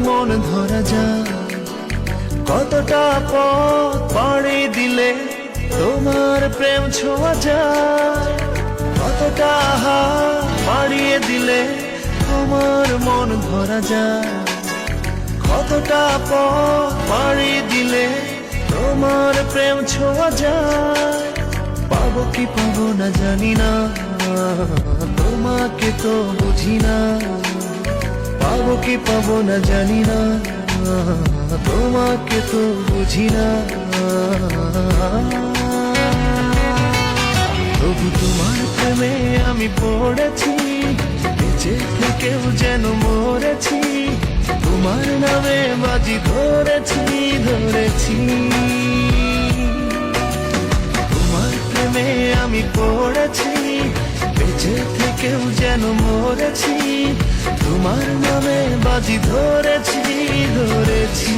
মন ধরা যায়, কতটা পথ পাড়ি দিলে তোমার প্রেম ছোঁয়া যায়, কতটা হাত বাড়িয়ে দিলে তোমার মন ধরা যায়, কতটা পথ পাড়ি দিলে তোমার প্রেম ছোঁয়া যায়। পাবো কি পাবো না জানি না, তোমাকে তো বুঝি না। পাবো কি পাবো না জানি না, তোমাকে তো বুঝি না। তবু তোমার প্রেমে আমি পড়েছি, বেঁচে থেকেও যেন মরেছি। তোমার নামে বাজি ধরেছি ধরেছি। তোমার প্রেমে আমি পড়েছি, বেঁচে থেকেও যেন মরেছি। তোমার নামে বাজি ধরেছি ধরেছি।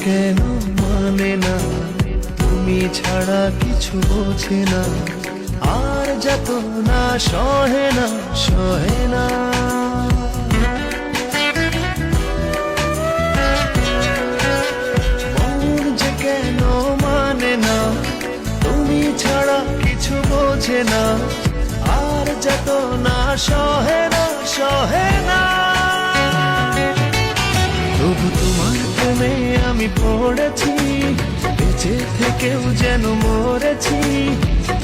কেন মানে না, তুমি ছাড়া কিছু বোঝে না, আর যত না সহে না সহে না। মন যে কেন মানে না, তুমি ছাড়া কিছু বোঝে না, আর যত না সহে না সহে না। তবু তোমার প্রেমে আমি পড়েছি, বেঁচে থেকেও যেন মরেছি।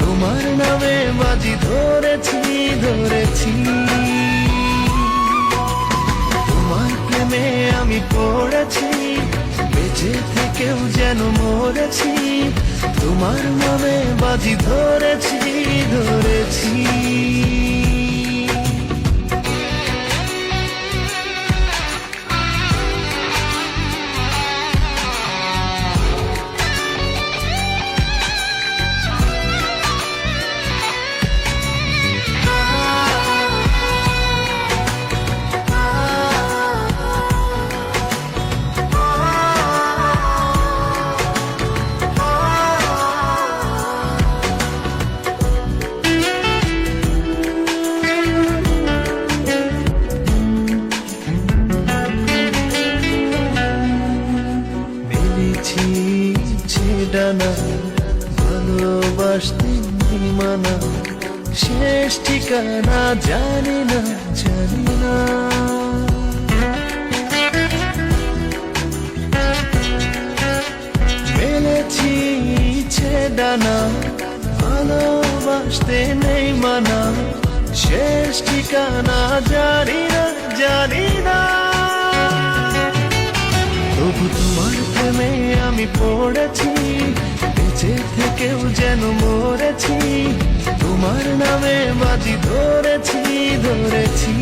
তোমার নামে বাজি ধরেছি ধরেছি। তোমার প্রেমে আমি পড়েছি, বেঁচে থেকেও যেন মরেছি। তোমার নামে বাজি ধরেছি ধরেছি। ডানা ভালোবাসতে মানা, শেষ ঠিকানা জানি না জানি না। মেলেছি ইচ্ছে ডানা ভালোবাসতে নেই মানা, শেষ ঠিকানা জানি না জানি না। তবু তোমার প্রেমে আমি পড়েছি, বেঁচে থেকেও যেন মরেছি। তোমার নামে বাজি ধরেছি ধরেছি।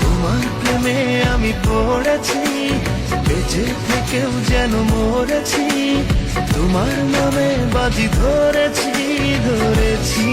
তোমার প্রেমে আমি পড়েছি, বেঁচে থেকেও যেন মরেছি। তোমার নামে বাজি ধরেছি ধরেছি।